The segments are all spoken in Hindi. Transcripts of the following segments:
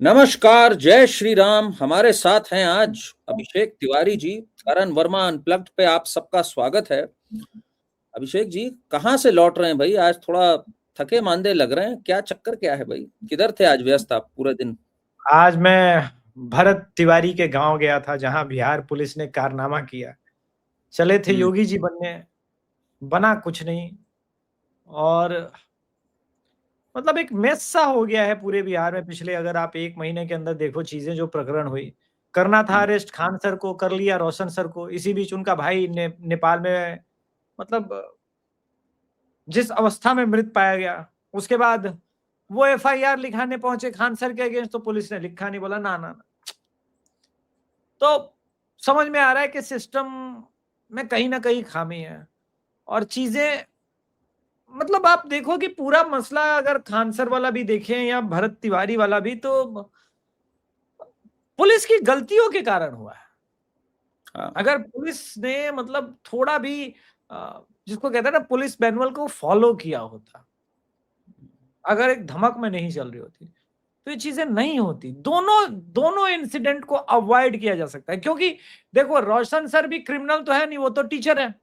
नमस्कार, जय श्री राम। हमारे साथ हैं आज अभिषेक तिवारी जी। करण वर्मा अनप्लग्ड पे आप सबका स्वागत है। अभिषेक जी कहाँ से लौट रहे हैं भाई? आज थोड़ा थके मांदे लग रहे हैं, क्या चक्कर क्या है भाई? किधर थे आज व्यस्त आप पूरे दिन? आज मैं भरत तिवारी के गांव गया था, जहां बिहार पुलिस ने कारनामा किया। चले थे हम्म। योगी जी बनने, बना कुछ नहीं। और मतलब एक मेस सा हो गया है पूरे बिहार में। पिछले अगर आप 1 महीने के अंदर देखो, चीजें जो प्रकरण हुई, करना था हम्म। अरेस्ट खान सर को, कर लिया रोशन सर को। इसी बीच उनका भाई नेपाल में, मतलब जिस अवस्था में मृत पाया गया, उसके बाद वो एफआईआर लिखाने पहुंचे खान सर के अगेंस्ट, तो पुलिस ने लिखा नहीं, बोला ना ना ना। तो समझ में आ रहा है कि सिस्टम में कहीं ना कहीं खामी है। और चीजें, मतलब आप देखो कि पूरा मसला अगर खानसर वाला भी देखें या भरत तिवारी वाला भी, तो पुलिस की गलतियों के कारण हुआ है। हाँ। अगर पुलिस ने मतलब थोड़ा भी जिसको कहते हैं ना, पुलिस मैनुअल को फॉलो किया होता, अगर एक धमक में नहीं चल रही होती, तो ये चीजें नहीं होती। दोनों दोनों इंसिडेंट को अवॉइड किया जा सकता है। क्योंकि देखो, रोशन सर भी क्रिमिनल तो है नहीं, वो तो टीचर है,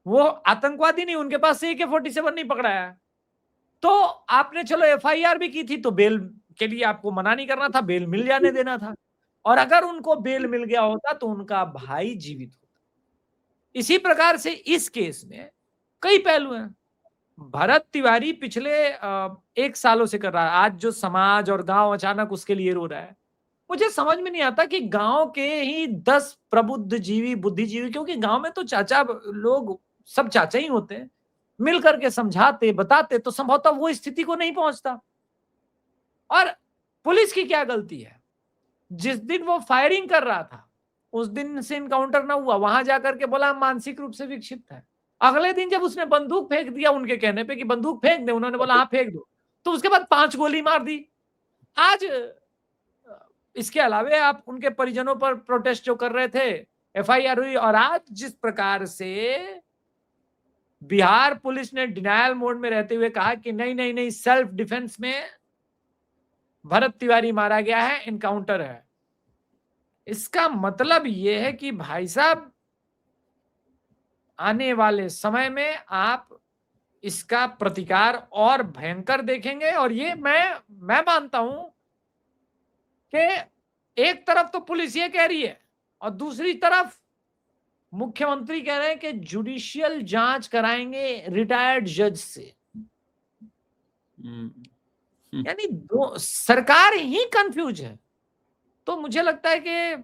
वो आतंकवादी नहीं, उनके पास से AK-47 नहीं पकड़ाया है। तो आपने चलो एफआईआर भी की थी, तो बेल के लिए आपको मना नहीं करना था, बेल मिल जाने देना था। और अगर उनको बेल मिल गया होता तो उनका भाई जीवित होता। इसी प्रकार से इस केस में कई पहलू हैं। भरत तिवारी पिछले 1 सालों से कर रहा है। आज जो समाज और गांव अचानक उसके लिए रो रहा है, मुझे समझ में नहीं आता कि गांव के ही 10 प्रबुद्ध जीवी, बुद्धिजीवी, क्योंकि गांव में तो चाचा लोग सब चाचा ही होते हैं, मिल करके समझाते बताते तो संभवतः वो स्थिति को नहीं पहुंचता। और पुलिस की क्या गलती है? जिस दिन वो फायरिंग कर रहा था, उस दिन से इनकाउंटर ना हुआ, वहां जाकर के बोला हम मानसिक रूप से विक्षिप्त है। अगले दिन जब उसने बंदूक फेंक दिया, उनके कहने पे कि बंदूक फेंक दे, उन्होंने बोला हाँ फेंक दो, तो उसके बाद 5 गोली मार दी। आज इसके अलावे आप उनके परिजनों पर प्रोटेस्ट जो कर रहे थे, एफआईआर हुई। और आज जिस प्रकार से बिहार पुलिस ने डिनायल मोड में रहते हुए कहा कि नहीं नहीं नहीं, सेल्फ डिफेंस में भरत तिवारी मारा गया है, इनकाउंटर है, इसका मतलब यह है कि भाई साहब, आने वाले समय में आप इसका प्रतिकार और भयंकर देखेंगे। और ये मैं मानता हूं कि एक तरफ तो पुलिस ये कह रही है, और दूसरी तरफ मुख्यमंत्री कह रहे हैं कि जुडिशियल जांच कराएंगे रिटायर्ड जज से। हम्म। हम्म। यानी दो सरकार ही कंफ्यूज है। तो मुझे लगता है कि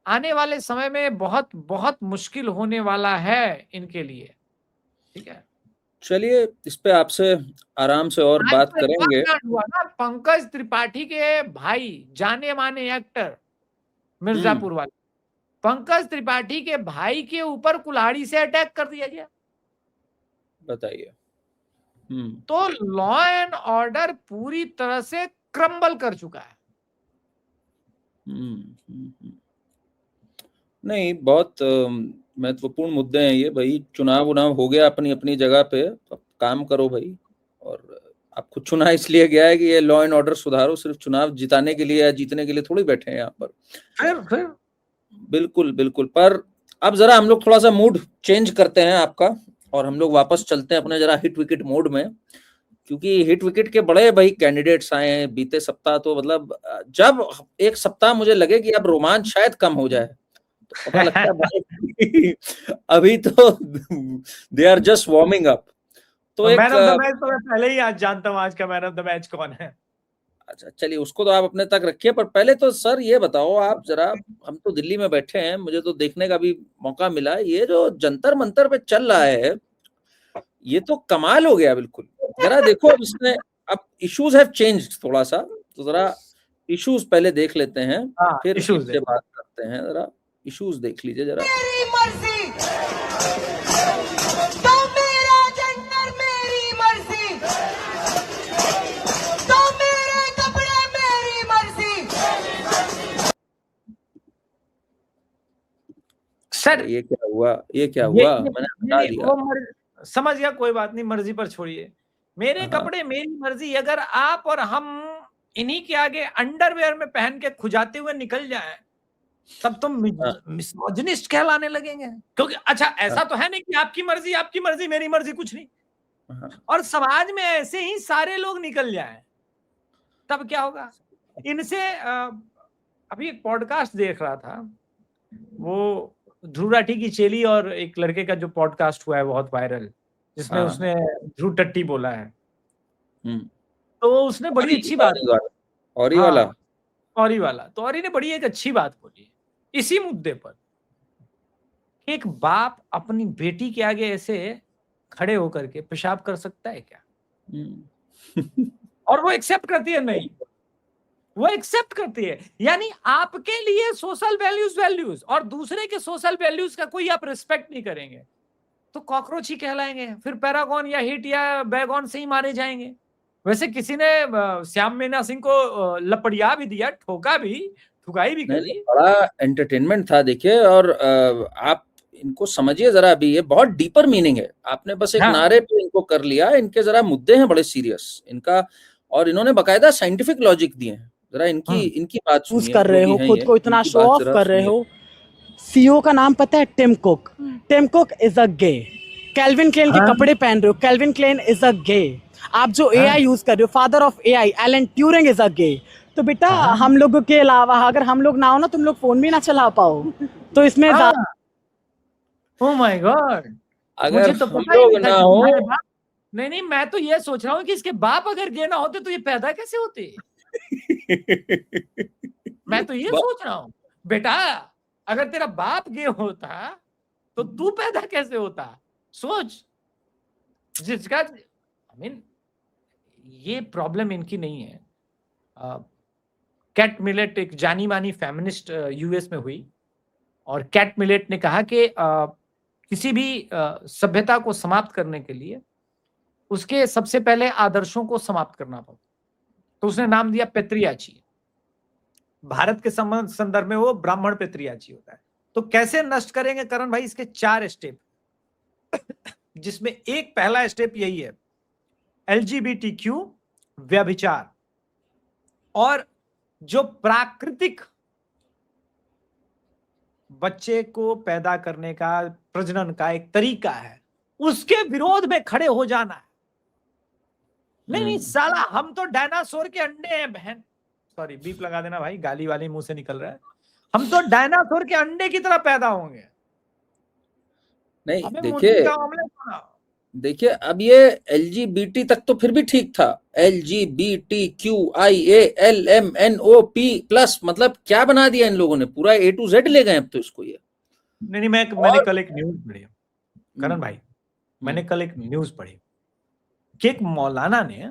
आने वाले समय में बहुत बहुत मुश्किल होने वाला है इनके लिए। ठीक है। चलिए, इस पे आपसे आराम से और आज बात तो एक और करेंगे। कांड हुआ ना, पंकज त्रिपाठी के भाई, जाने माने एक्टर, हम्म। मिर्जापुर वाले पंकज त्रिपाठी के भाई के ऊपर कुल्हाड़ी से अटैक कर दिया गया। बताइए। हम्म। तो लॉ एंड ऑर्डर पूरी तरह से क्रम्बल कर चुका है। हम्म। नहीं, बहुत महत्वपूर्ण मुद्दे हैं ये भाई। चुनाव उनाव हो गया अपनी अपनी जगह पे, अब काम करो भाई। और आप खुद चुना इसलिए गया है कि ये लॉ एंड ऑर्डर सुधारो, सिर्फ चुनाव जिताने के लिए या जीतने के लिए थोड़ी बैठे हैं यहाँ पर। फिर बिल्कुल बिल्कुल। पर अब जरा हम लोग थोड़ा सा मूड चेंज करते हैं आपका, और हम लोग वापस चलते हैं अपने जरा हिट विकेट मोड में। क्योंकि हिट विकेट के बड़े भाई कैंडिडेट्स आए हैं बीते सप्ताह। तो मतलब जब एक सप्ताह मुझे लगे कि अब रोमांच शायद कम हो जाए, तो पता लगता है भाई अभी तो they are just warming up. तो मैन एक ऑफ द मैच तो मैं पहले ही आज जानता हूं, आज का मैन ऑफ द मैच कौन है। अच्छा, चलिए उसको तो आप अपने तक रखिए। पर पहले तो सर ये बताओ आप जरा, हम तो दिल्ली में बैठे हैं, मुझे तो देखने का भी मौका मिला, ये जो जंतर मंतर पे चल रहा है, ये तो कमाल हो गया बिल्कुल। जरा देखो अब इसमें, अब इश्यूज हैव चेंज थोड़ा सा, तो जरा इश्यूज पहले देख लेते हैं, हाँ, फिर इश्यूज इससे देख। बात करते हैं। जरा इश्यूज देख लीजिए जरा। मेरी मर्जी तो मेरा जेंडर, मेरी मर्जी तो मेरे कपड़े, मेरी मर्जी। सर ये क्या हुआ? ये क्या ये, हुआ? ये मैंने नहीं हटा नहीं, दिया। वो समझ गया, कोई बात नहीं, मर्जी पर छोड़िए। मेरे हाँ। कपड़े मेरी मर्जी, अगर आप और हम इन्हीं के आगे अंडरवेयर में पहन के खुजाते हुए निकल जाए, तब तुम मिसोजिनिस्ट कहलाने लगेंगे। क्योंकि अच्छा ऐसा तो है नहीं कि आपकी मर्जी मेरी मर्जी कुछ नहीं, और समाज में ऐसे ही सारे लोग निकल जाएं, तब क्या होगा? इनसे अभी एक पॉडकास्ट देख रहा था, वो ध्रुव राठी की चेली और एक लड़के का जो पॉडकास्ट हुआ है बहुत वायरल, जिसमें उसने ध्रुव टट्टी बोला है, तो उसने बड़ी अच्छी बात, औरी वाला तो औरी ने बड़ी एक अच्छी बात बोली इसी मुद्दे पर। एक बाप अपनी बेटी के आगे ऐसे खड़े होकर के पेशाब कर सकता है क्या? और वो एक्सेप्ट करती है? नहीं, वो एक्सेप्ट करती है। यानी आपके लिए सोशल वैल्यूज और दूसरे के सोशल वैल्यूज का कोई आप रिस्पेक्ट नहीं करेंगे तो कॉकरोच ही कहलाएंगे, फिर पैरागॉन या हिट या बैगॉन से ही मारे जाएंगे। वैसे किसी ने श्याम मीना सिंह को लपड़िया भी दिया, ठोका भी, ठुकाई भी करी, बड़ा एंटरटेनमेंट था। देखिए, और आप इनको समझिए जरा, अभी ये बहुत डीपर मीनिंग है। आपने बस एक नारे पे इनको कर लिया, इनके जरा मुद्दे हैं बड़े सीरियस इनका, और इन्होंने बकायदा साइंटिफिक लॉजिक दिए हैं। जरा इनकी बात सुनिए। कर रहे हो, खुद को इतना शो ऑफ कर रहे हो। सीईओ का नाम पता है? Tim Cook. Tim Cook is a gay. Calvin Klein के कपड़े पहन रहे हो, Calvin Klein is a gay. आप जो एआई यूज कर रहे हो, father of AI Alan Turing is a gay. तो बेटा हम लोगों के अलावा अगर हम लोग ना हो ना, तुम लोग फोन भी ना चला पाओ। तो इसमें ओह माय गॉड, अगर मुझे तो हम पता ही लोग नहीं ना था हो, नहीं, मैं तो ये सोच रहा हूँ कि इसके बाप अगर गे ना होते तो ये पैदा कैसे होते? मैं तो ये सोच रहा हूँ, बेटा अगर तेरा बाप गे होता तो तू पैदा कैसे होता? सोच, जिसका ये प्रॉब्लम इनकी नहीं है। कैट मिलेट एक जानी मानी फेमिनिस्ट यूएस में हुई, और कैट मिलेट ने कहा कि किसी भी सभ्यता को समाप्त करने के लिए उसके सबसे पहले आदर्शों को समाप्त करना पड़ता, तो उसने नाम दिया पेत्रियाची। भारत के संदर्भ में वो ब्राह्मण पेत्रियाची होता है। तो कैसे नष्ट करेंगे करण भाई? इसके 4 स्टेप, जिसमें एक पहला स्टेप यही है, LGBTQ व्यभिचार, और जो प्राकृतिक बच्चे को पैदा करने का, प्रजनन का एक तरीका है, उसके विरोध में खड़े हो जाना है। नहीं साला, हम तो डायनासोर के अंडे हैं बहन। सॉरी, बीप लगा देना भाई, गाली वाली मुंह से निकल रहा है। हम तो डायनासोर के अंडे की तरह पैदा होंगे। नहीं देखिए, अब ये LGBT तक तो फिर भी ठीक था। LGBTQIALMNOP+, मतलब क्या बना दिया इन लोगों ने, पूरा A to Z ले गए अब तो इसको ये। नहीं, मैंने कल एक न्यूज पढ़ी करण भाई, मैंने कल एक न्यूज पढ़ी कि एक मौलाना ने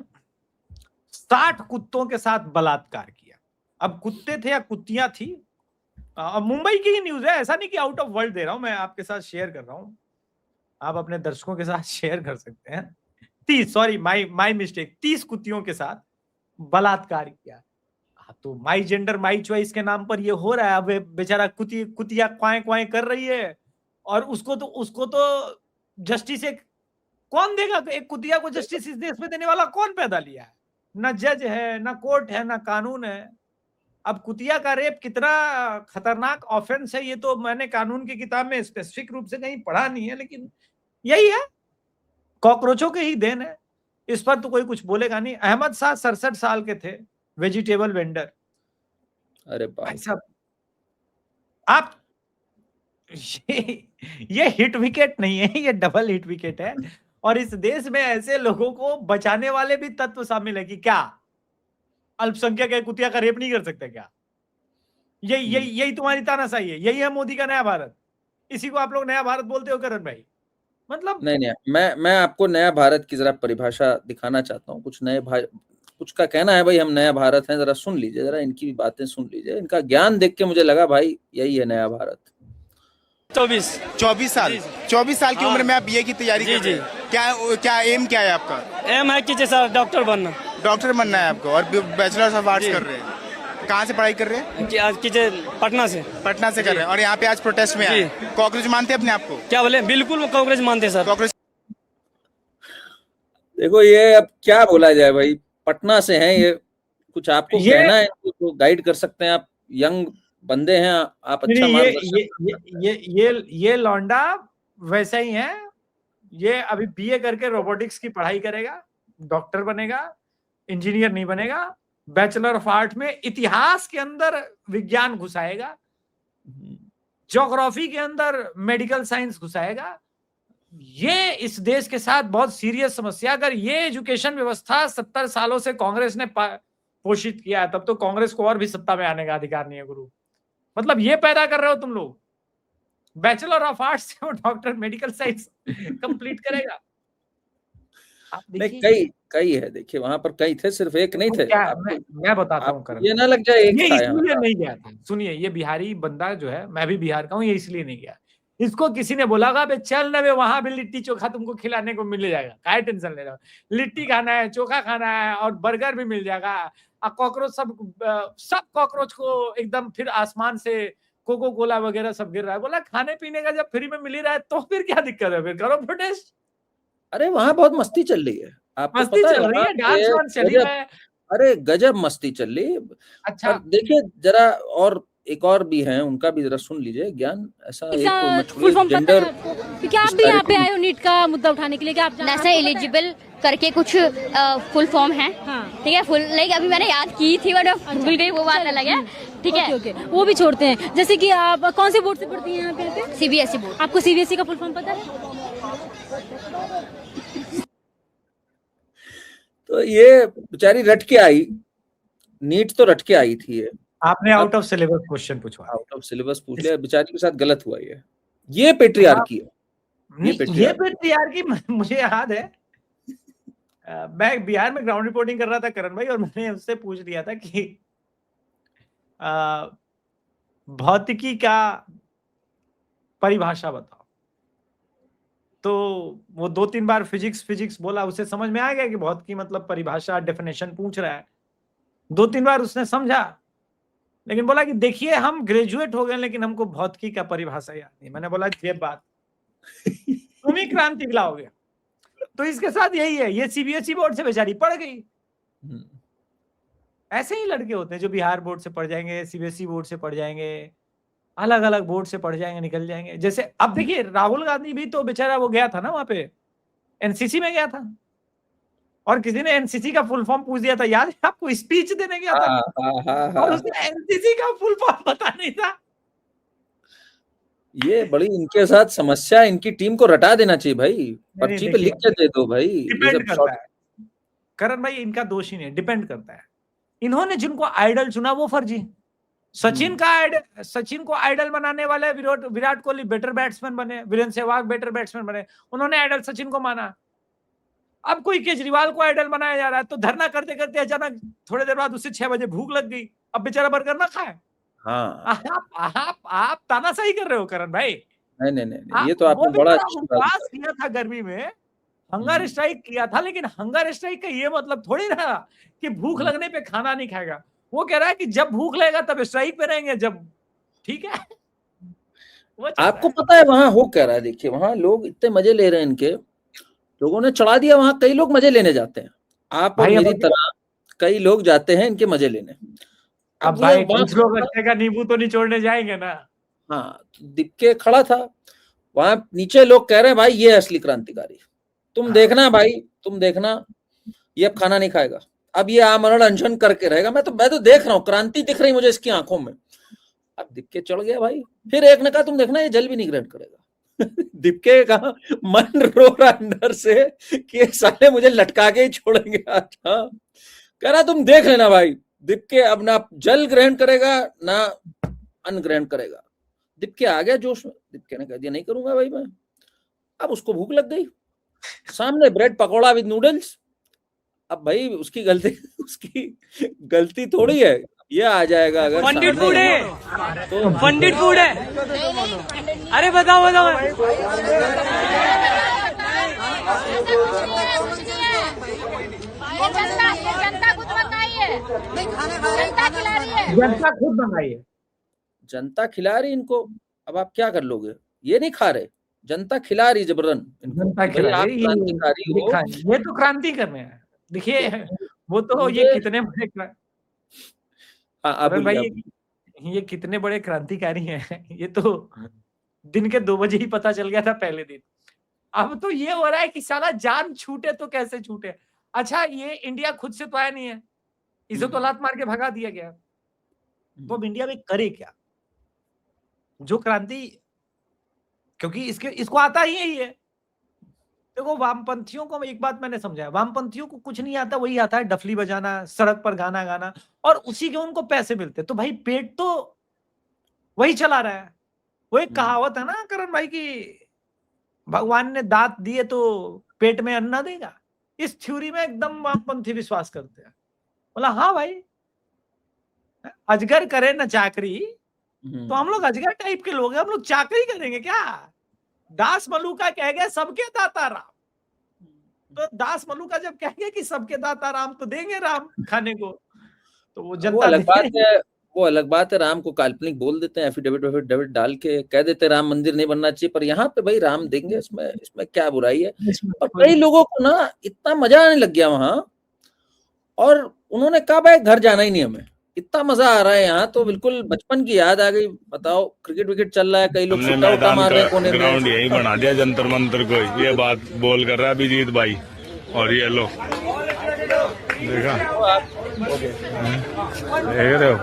60 कुत्तों के साथ बलात्कार किया। अब कुत्ते थे या कुत्तियां थी, अब मुंबई की ही न्यूज है, ऐसा नहीं कि आउट ऑफ वर्ल्ड दे रहा हूं, मैं आपके साथ शेयर कर रहा हूं, आप अपने दर्शकों के साथ शेयर कर सकते हैं। 30, सॉरी माई मिस्टेक, 30 कुत्तियों के साथ बलात्कार किया। तो माई जेंडर माई चॉइस के नाम पर ये हो रहा है। अब बेचारा कुतिया क्वाएं क्वाएं कर रही है, और उसको तो जस्टिस एक कौन देगा? एक कुतिया को जस्टिस इस देश में देने वाला कौन पैदा लिया है? ना जज है, ना कोर्ट है, ना कानून है। अब कुतिया का रेप कितना खतरनाक ऑफेंस है, ये तो मैंने कानून की किताब में स्पेसिफिक रूप से कहीं पढ़ा नहीं है, लेकिन यही है, कॉकरोचों के ही देन है। इस पर तो कोई कुछ बोलेगा नहीं। अहमद शाह 67 साल के थे, वेजिटेबल वेंडर। अरे भाई साहब, आप ये हिट विकेट नहीं है, ये डबल हिट विकेट है। और इस देश में ऐसे लोगों को बचाने वाले भी तत्व शामिल है कि क्या अल्पसंख्यक है, कुतिया का रेप नहीं कर सकते क्या? यही तुम्हारी तानाशाही है, यही है मोदी का नया भारत। इसी को आप लोग नया भारत बोलते हो करण भाई? मतलब नहीं, मैं आपको नया भारत की जरा परिभाषा दिखाना चाहता हूँ। कुछ का कहना है भाई, हम नया भारत हैं, जरा सुन लीजिए, जरा इनकी भी बातें सुन लीजिए। इनका ज्ञान देख के मुझे लगा भाई यही है नया भारत। 24 साल की उम्र में आप बीए की तैयारी कर रहे हैं। क्या एम क्या है आपका? एम है कि जैसा डॉक्टर बनना है आपको, और बैचलर्स ऑफ आर्ट्स कर रहे हैं। कहाँ से पढ़ाई कर रहे हैं? पटना से कर रहे हैं। और यहाँ पे आज प्रोटेस्ट में आए। कॉकरोच मानते हैं अपने आप को? क्या बोले? बिल्कुल कांग्रेस मानते हैं सर। कॉकरोच देखो, ये अब क्या बोला जाए भाई, पटना से हैं ये, कुछ आपको ये कहना है तो गाइड कर सकते हैं आप, यंग बंदे हैं आप, अच्छा नहीं, मार्गदर्शन। ये लौंडा वैसा ही है। ये अभी बीए करके रोबोटिक्स की पढ़ाई करेगा, डॉक्टर बनेगा, इंजीनियर नहीं बनेगा। बैचलर ऑफ आर्ट में इतिहास के अंदर विज्ञान घुसाएगा, ज्योग्राफी के अंदर मेडिकल साइंस घुसाएगा। ये इस देश के साथ बहुत सीरियस समस्या। अगर ये एजुकेशन व्यवस्था 70 सालों से कांग्रेस ने पोषित किया है, तब तो कांग्रेस को और भी सत्ता में आने का अधिकार नहीं है गुरु। मतलब ये पैदा कर रहे हो तुम लोग, बैचलर ऑफ आर्ट्स से वो डॉक्टर मेडिकल साइंस कंप्लीट करेगा। आप नहीं, कई है, देखिए वहां पर कई थे, सिर्फ एक नहीं थे। मैं बताता हूँ करण, ये ना लग जाए एक ये था इसलिए नहीं गया था। सुनिए, ये बिहारी बंदा जो है, मैं भी बिहार का हूँ, ये इसलिए नहीं गया। इसको किसी ने बोला बे चल ना, वहां भी लिट्टी चोखा तुमको खिलाने को मिल जाएगा, काय टेंशन ले रहा हो, लिट्टी खाना है, चोखा खाना है और बर्गर भी मिल जाएगा। कॉकरोच सब कॉकरोच को एकदम फिर आसमान से कोको कोला वगैरह सब गिर रहा है। बोला खाने पीने का जब फ्री में मिल ही रहा है तो फिर क्या दिक्कत है, फिर करो प्रोटेस्ट। अरे वहां बहुत मस्ती चल रही है, आपको मस्ती पता चल रही है, डांस वांस चल रहा है। अरे गजब मस्ती चल रही है। अच्छा देखिए जरा, और एक और भी हैं, उनका भी जरा सुन लीजिए। ज्ञान ऐसा फुल फॉर्म जेंडर, क्या आप भी यहाँ पे आए हो नीट का मुद्दा उठाने के लिए? क्या आप नेशनल एलिजिबल करके कुछ फुल फॉर्म है, ठीक है, फुल लाइक अभी मैंने याद की थी बट भूल गई, वो बात अलग है, ठीक है। ओके, वो भी छोड़ते हैं। जैसे कि आप कौन से बोर्ड से पढ़ती हैं यहाँ पे? CBSE board. आपको सीबीएसई का फुल फॉर्म पता है? तो ये बेचारी रट के आई, नीट तो रट के आई थी ये। आपने आउट ऑफ सिलेबस क्वेश्चन पूछवा, आउट ऑफ सिलेबस पूछ लिया, बेचारी के साथ गलत हुआ ये पेट्रियार्की है। ये पेट्रियार्की मुझे याद है। मैं बिहार में ग्राउंड रिपोर्टिंग कर रहा था करण भाई, और मैंने उससे पूछ लिया था कि भौतिकी का परिभाषा बताओ। तो वो 2-3 बार फिजिक्स बोला, उसे समझ में आ गया कि भौतिकी मतलब परिभाषा, डेफिनेशन पूछ रहा है। 2-3 बार उसने समझा, लेकिन बोला कि देखिए हम ग्रेजुएट हो गए लेकिन हमको भौतिकी का परिभाषा याद नहीं। मैंने बोला ये बात तुम ही क्रांति लाओगे। तो इसके साथ यही है, ये सीबीएसई बोर्ड से बेचारी पढ़ गई। ऐसे ही लड़के होते हैं जो बिहार बोर्ड से पढ़ जाएंगे, सीबीएसई बोर्ड से पढ़ जाएंगे, अलग अलग बोर्ड से पढ़ जाएंगे, निकल जाएंगे। जैसे अब देखिए राहुल गांधी भी तो बेचारा वो गया था ना वहां पे, एनसीसी में गया था, और किसी ने एनसीसी का फुल फॉर्म पूछ दिया था, याद है आपको? स्पीच देने गया था और उसने एनसीसी का फुल फॉर्म पता नहीं था। ये बड़ी इनके साथ समस्या, इनकी टीम को रटा देना चाहिए भाई, पर्ची पे लिख के दे दो भाई। डिपेंड करता है करण भाई, इनका दोष ही नहीं, डिपेंड करता है। इन्होंने जिनको आइडल चुना वो फर्जी। सचिन को आइडल बनाने वाले विराट कोहली बेटर बैट्समैन बने, वीरेंद्र सहवाग बेटर बैट्समैन बने, उन्होंने आइडल सचिन को माना। अब कोई केजरीवाल को आइडल बनाया जा रहा है, तो धरना करते करते अचानक थोड़ी देर बाद उससे 6 बजे भूख लग गई, अब बेचारा बर्गर ना खाए। हाँ, आप तानाशाही कर रहे हो करण भाई। नहीं, ये तो आपने बड़ा उपवास किया था गर्मी में, हंगर स्ट्राइक किया था, लेकिन हंगर स्ट्राइक का ये मतलब थोड़ी ना कि भूख लगने पे खाना नहीं खाएगा। वो कह रहा है कि जब भूख लगेगा तब स्ट्राइक पे रहेंगे, जब ठीक है। आपको पता है वहां हो क्या रहा है? देखिए वहां लोग इतने मजे ले रहे हैं, इनके लोगों ने चढ़ा दिया, वहां कई लोग मजे लेने जाते हैं। आप और मेरी तरह कई लोग जाते हैं इनके मजे लेने। अब भाई कुछ लोग रस्ते का नींबू तो निचोड़ने जाएंगे ना। हाँ, दिक्के खड़ा था वहां नीचे, लोग कह रहे हैं भाई ये असली क्रांतिकारी, तुम देखना भाई, तुम देखना, ये अब खाना नहीं खाएगा, अब ये आमरण अनशन करके रहेगा। मैं तो देख रहा हूँ, क्रांति दिख रही मुझे इसकी आंखों में। अब दिक्के चढ़ गया भाई। फिर एक ने कहा तुम देखना ये जल भी नहीं ग्रहण करेगा। दिक्के का मन रो रहा अंदर से कि साले मुझे लटका के ही छोड़ेंगे आज। हाँ, कह रहा तुम देख लेना भाई, दिक्के अब ना जल ग्रहण करेगा ना अन्न ग्रहण करेगा। दिक्के आ गया जोश में, दिक्के ने कह दिया नहीं करूंगा भाई मैं। अब उसको भूख लग गई, सामने ब्रेड पकौड़ा विद नूडल्स। अब भाई उसकी गलती थोड़ी है, ये आ जाएगा अगर पंडित फूड है तो पंडित फूड है। अरे बताओ जनता खुद मंगाई है, जनता खिला रही है, जनता खुद मंगाई है, जनता खिला रही इनको। अब आप क्या कर लोगे? ये नहीं खा रहे, जनता खिला रही जबरन इनको। जनता खिला रही, ये तो क्रांति करने हैं। देखिए वो तो ये कितने बड़े हाँ आप अरे बोलिए भाई आप। ये कितने बड़े क्रांतिकारी हैं ये तो दिन के 2 बजे ही पता चल गया था पहले दिन। अब तो ये हो रहा है कि साला जान छूटे तो कैसे छूटे। अच्छा ये इंडिया खुद से तो आया नहीं है, इसे तो लात मार के भगा दिया गया। तो अब इंडिया में करे क्या? जो क्रांति, क्योंकि इसको आता ही यही है। देखो वामपंथियों को एक बात मैंने समझाया, वामपंथियों को कुछ नहीं आता, वही आता है डफली बजाना, सड़क पर गाना गाना, और उसी के उनको पैसे मिलते। तो भाई पेट तो वही चला रहा है। वो एक कहावत है ना करण भाई की, भगवान ने दांत दिए तो पेट में अन्न देगा। इस थ्योरी में एकदम वामपंथी विश्वास करते हैं। बोला हाँ भाई, अजगर करे न चाकरी, तो हम लोग अजगर टाइप के लोग हैं, हम लोग चाकरी करेंगे क्या? दास मलूका कह गए सबके दाता राम, तो दास मलूका जब कह गए कि सबके दाता राम, तो देंगे राम खाने को। तो वो वो जनता अलग बात देगी। है, वो अलग बात है। राम को काल्पनिक बोल देते हैं, एफिडेविट डाल के कह देते हैं राम मंदिर नहीं बनना चाहिए, पर यहाँ पे भाई राम देंगे, इसमें क्या बुराई है? और कई लोगों को ना इतना मजा आने लग गया वहां, और उन्होंने कहा भाई घर जाना ही नहीं हमें, इतना मजा आ रहा है यहाँ, तो बिल्कुल बचपन की याद आ गई। बताओ क्रिकेट विकेट चल रहा है, कई लोग हमने सुट्टा उट्टा मैदान मार रहे हैं का कोने में। ग्राउंड यही बना दिया जंतर मंतर को, ये बात बोल कर रहा है अभिजीत भाई। और ये लो देखा, देख रहे हो,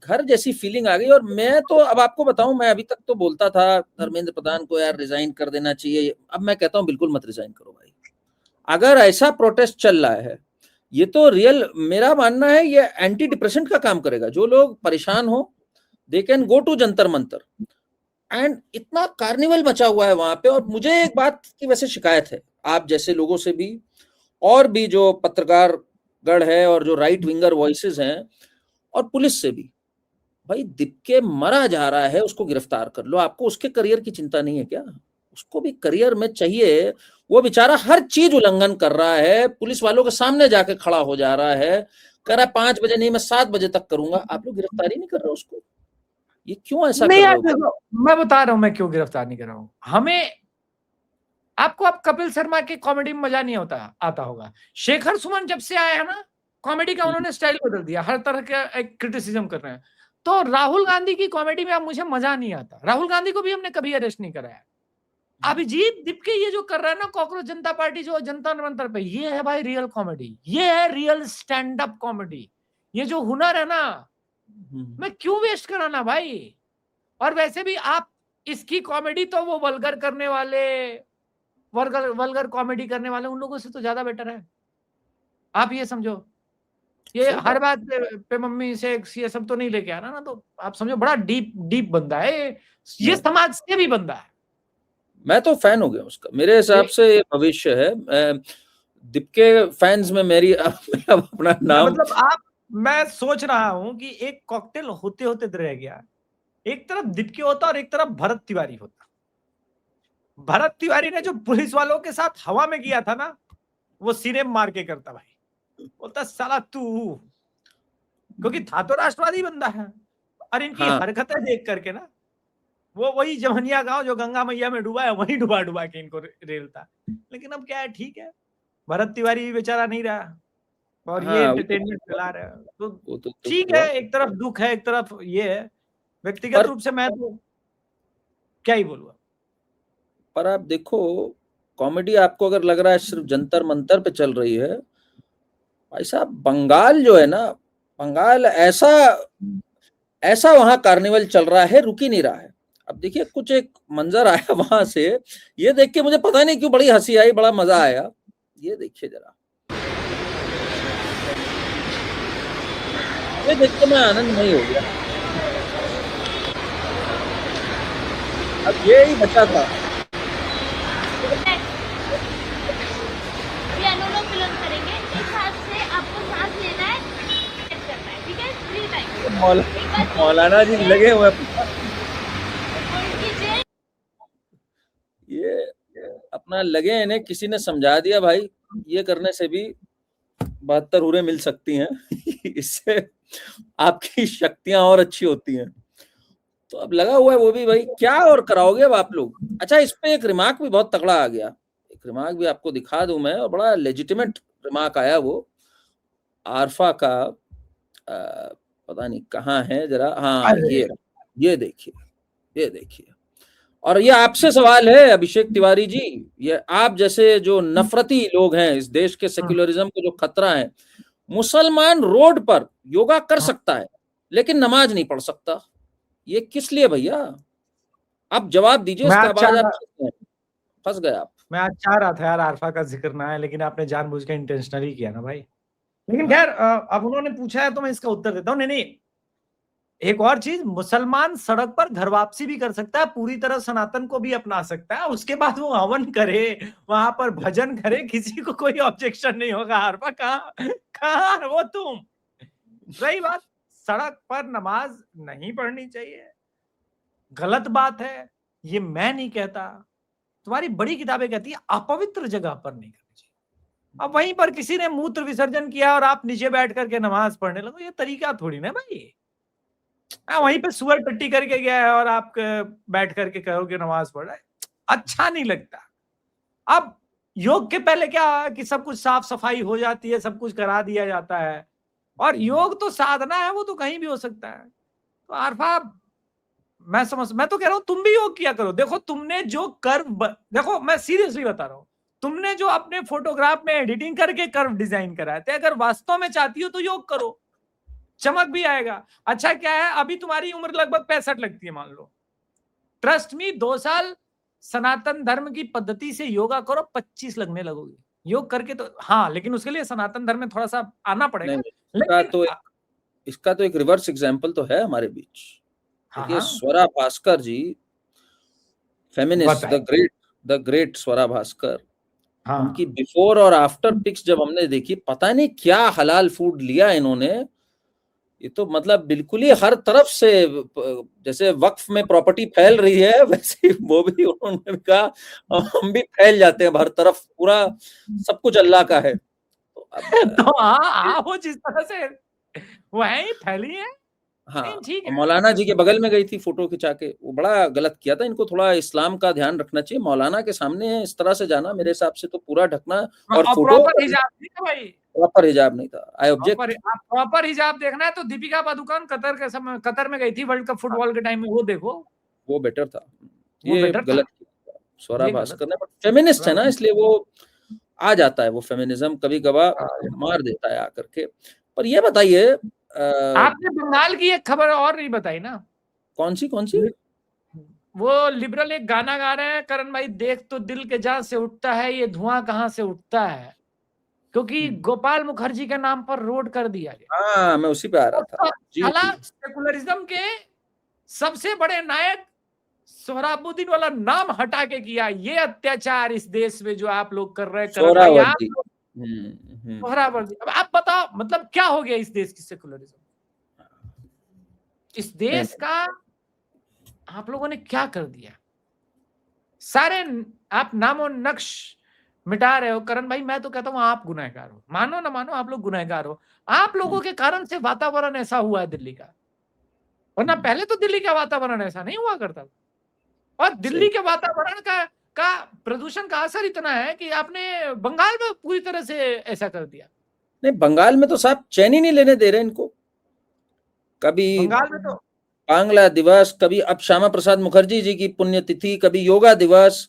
घर जैसी फीलिंग आ गई। और मैं तो अब आपको बताऊं, मैं अभी तक तो बोलता था धर्मेंद्र प्रधान को यार रिजाइन कर देना चाहिए, अब मैं कहता हूं बिल्कुल मत रिजाइन करो भाई। अगर ऐसा प्रोटेस्ट चल रहा है, ये तो रियल, मेरा मानना है ये एंटी डिप्रेसेंट का काम करेगा। जो लोग परेशान हो they can go to Jantar Mantar, and इतना कार्निवल मचा हुआ है वहां पे। और मुझे एक बात की वैसे शिकायत है आप जैसे लोगों से भी, और भी जो पत्रकार गढ़ है और जो राइट विंगर वॉइसेस हैं, और पुलिस से भी, भाई दिप्के मरा जा रहा है, उसको गिरफ्तार कर लो। आपको उसके करियर की चिंता नहीं है क्या? उसको भी करियर में चाहिए। वो बेचारा हर चीज उल्लंघन कर रहा है, पुलिस वालों के सामने जाके खड़ा हो जा रहा है, कह रहा है 5 बजे नहीं मैं 7 बजे तक करूंगा। आप लोग गिरफ्तारी नहीं कर रहे उसको, ये क्यों ऐसा कर नहीं रहे यार हो? देखो, मैं बता रहा हूं मैं क्यों गिरफ्तार नहीं कर रहा हूं। हमें, आपको अब कपिल शर्मा की कॉमेडी में मजा नहीं आता होगा। शेखर सुमन जब से आया है ना, कॉमेडी का उन्होंने स्टाइल बदल दिया, हर तरह का एक क्रिटिसिज्म कर रहे हैं। तो राहुल गांधी की कॉमेडी में अब मुझे मजा नहीं आता। राहुल गांधी को भी हमने कभी अरेस्ट नहीं कराया। अभिजीत दिप्के ये जो कर रहा है ना, कॉकरोच जनता पार्टी जो जंतर मंतर पे, ये है भाई रियल कॉमेडी, ये है रियल स्टैंड अप कॉमेडी। ये जो हुनर है ना, मैं क्यों वेस्ट कराना भाई? और वैसे भी आप इसकी कॉमेडी तो वो वल्गर करने वाले, वल्गर कॉमेडी करने वाले उन लोगों से तो ज्यादा बेटर है। आप ये समझो, ये हर बात पे मम्मी से ये सब तो नहीं लेके आना ना, तो आप समझो बड़ा डीप बंदा है ये समाज से भी बंदा है। मैं तो फैन हो गया उसका, मेरे हिसाब से ये भविष्य है। दिप्के फैंस में मेरी अपना नाम, मतलब मैं सोच रहा हूं कि एक कॉकटेल होते होते रह गया, एक तरफ दिप्के होता और एक तरफ भरत तिवारी होता। भरत तिवारी ने जो पुलिस वालों के साथ हवा में किया था ना, वो सीने मार के करता भाई, बोलता साला तू, क्योंकि था तो राष्ट्रवादी बंदा है, और इनकी हरकतें देख करके ना, वो वही जमनिया गांव जो गंगा मैया में डूबा है, वही डुबा के इनको रेलता। लेकिन अब क्या है, ठीक है, भरत तिवारी भी बेचारा नहीं रहा, और ये एंटरटेनमेंट चला रहे हैं, तो ठीक है। एक तरफ दुख है, एक तरफ ये है। व्यक्तिगत रूप से मैं तो क्या ही बोलूंगा। पर आप देखो, कॉमेडी आपको अगर लग रहा है सिर्फ जंतर मंतर पे चल रही है, भाई साहब बंगाल जो है ना, बंगाल ऐसा वहां कार्निवल चल रहा है, रुक ही नहीं रहा है। अब देखिए कुछ एक मंजर आया वहां से, ये देख के मुझे पता नहीं क्यों बड़ी हंसी आई, बड़ा मजा आया। ये देखिए जरा, ये देख के मैं आनंदमयी हो गया। अब ये ही बचा था। ये अनुलोम विलोम करेंगे, इस हाथ से आपको सांस लेना है, करना है, ठीक है? 3 टाइम। मौलाना जी लगे हुए, ये अपना लगे, इन्हें किसी ने समझा दिया भाई, ये करने से भी 72 हुरें मिल सकती हैं इससे आपकी शक्तियां और अच्छी होती हैं। तो अब लगा हुआ है वो भी, भाई क्या और कराओगे अब आप लोग। अच्छा, इस पे एक रिमार्क भी बहुत तगड़ा आ गया, एक रिमार्क भी आपको दिखा दूं मैं, और बड़ा लेजिटिमेट रिमार्क आया वो आरफा का। पता नहीं कहाँ है जरा, हाँ अरे। ये देखिए। और ये आपसे सवाल है अभिषेक तिवारी जी, ये आप जैसे जो नफरती लोग हैं, इस देश के सेक्युलरिज्म को जो खतरा है, मुसलमान रोड पर योगा कर सकता है लेकिन नमाज नहीं पढ़ सकता, ये किस लिए भैया? आप जवाब दीजिए इसका। फंस गए आप। मैं आज चाह रहा था यार आरफा का जिक्र ना है, लेकिन आपने जानबूझ के इंटेंशनली किया ना भाई। लेकिन खैर अब उन्होंने पूछा है तो मैं इसका उत्तर देता हूँ। नहीं, एक और चीज, मुसलमान सड़क पर घर वापसी भी कर सकता है, पूरी तरह सनातन को भी अपना सकता है, उसके बाद वो हवन करे, वहां पर भजन करे, किसी को कोई ऑब्जेक्शन नहीं होगा। आरफा कहाँ वो तुम? रही बात, सड़क पर नमाज नहीं पढ़नी चाहिए, गलत बात है, ये मैं नहीं कहता, तुम्हारी बड़ी किताबें कहती है अपवित्र जगह पर नहीं करनी चाहिए। अब वहीं पर किसी ने मूत्र विसर्जन किया और आप नीचे बैठ करके नमाज पढ़ने लगो, ये तरीका थोड़ी ना भाई। वहीं पे सुअर टट्टी करके गया है और आप बैठ करके कहोगे नमाज पढ़ रहा है, अच्छा नहीं लगता। अब योग के पहले क्या कि सब कुछ साफ सफाई हो जाती है, सब कुछ करा दिया जाता है, और योग तो साधना है, वो तो कहीं भी हो सकता है। तो आरफा मैं तो कह रहा हूं तुम भी योग किया करो। देखो तुमने जो कर्व, देखो मैं सीरियसली बता रहा हूं, तुमने जो अपने फोटोग्राफ में एडिटिंग करके कर्व डिजाइन कराए थे, अगर वास्तव में चाहती हो तो योग करो, चमक भी आएगा। अच्छा क्या है, अभी तुम्हारी उम्र लगभग 65 लगती है मान लो, ट्रस्ट मी 2 साल सनातन धर्म की पद्धति से योगा करो, 25 लगने लगोगे योग करके तो। हाँ, लेकिन उसके लिए सनातन धर्म में थोड़ा सा आना पड़ेगा। इसका तो एक रिवर्स एग्जाम्पल तो है हमारे बीच। देखिए स्वरा भास्कर जी, feminist, the great Swara Bhaskar, उनकी बिफोर और आफ्टर पिक्स जब हमने देखी, पता नहीं क्या हलाल फूड लिया इन्होंने। ये तो मतलब बिल्कुल ही हर तरफ से, जैसे वक्फ में प्रॉपर्टी फैल रही है वैसे वो भी उन्होंने भी कहा हम भी फैल जाते हैं हर तरफ, पूरा सब कुछ अल्लाह का है। तो वो जिस तरह से वही फैली है। हाँ, मौलाना जी के बगल में गई थी फोटो खिंचा के, वो बड़ा गलत किया था। इनको थोड़ा इस्लाम का ध्यान रखना चाहिए। मौलाना के सामने इस तरह से जाना मेरे हिसाब से तो पूरा ढकना, और फोटो प्रॉपर हिजाब नहीं था भाई, प्रॉपर हिजाब नहीं था। I object. प्रॉपर हिजाब देखना है तो दीपिका पादुकोण कतर में गई थी वर्ल्ड कप फुटबॉल के टाइम में, वो देखो, वो बेटर था। ये गलत किया स्वरा भास्कर ने, फेमिनिस्ट है ना, इसलिए वो आ जाता है, वो फेमिनिज्म कभी कभार मार देता है आकर के। पर ये बताइए, आपने बंगाल की एक खबर और नहीं बताई ना? कौन सी? वो लिबरल एक गाना गा रहे हैं, करण भाई देख तो दिल के जहां से उठता है, ये धुआं कहां से उठता है, क्योंकि गोपाल मुखर्जी के नाम पर रोड कर दिया गया। हाँ, मैं उसी पे आ रहा था। सेकुलरिज्म के सबसे बड़े नायक सोहराबुद्दीन वाला नाम हटा के किया ये अत्याचार इस देश में जो आप लोग कर रहे हैं। सोहरावर्दी। अब आप बताओ मतलब क्या हो गया इस देश की सेकुलरिज्म, इस देश का आप लोगों ने क्या कर दिया? सारे आप नामो नक्श मिटा रहे हो। करण भाई मैं तो कहता हूं आप गुनहगार हो, मानो ना मानो आप लोग गुनहगार हो। आप लोगों के कारण से वातावरण ऐसा हुआ है दिल्ली का, वरना पहले तो दिल्ली का वातावरण ऐसा नहीं हुआ करता। और दिल्ली के वातावरण का प्रदूषण का असर इतना है कि आपने बंगाल में पूरी तरह से ऐसा कर दिया। नहीं, बंगाल में तो साहब चैन ही नहीं लेने दे रहे इनको। कभी बंगाल में तो बांग्ला दिवस, कभी अब श्यामा प्रसाद मुखर्जी जी की पुण्यतिथि, कभी योगा दिवस,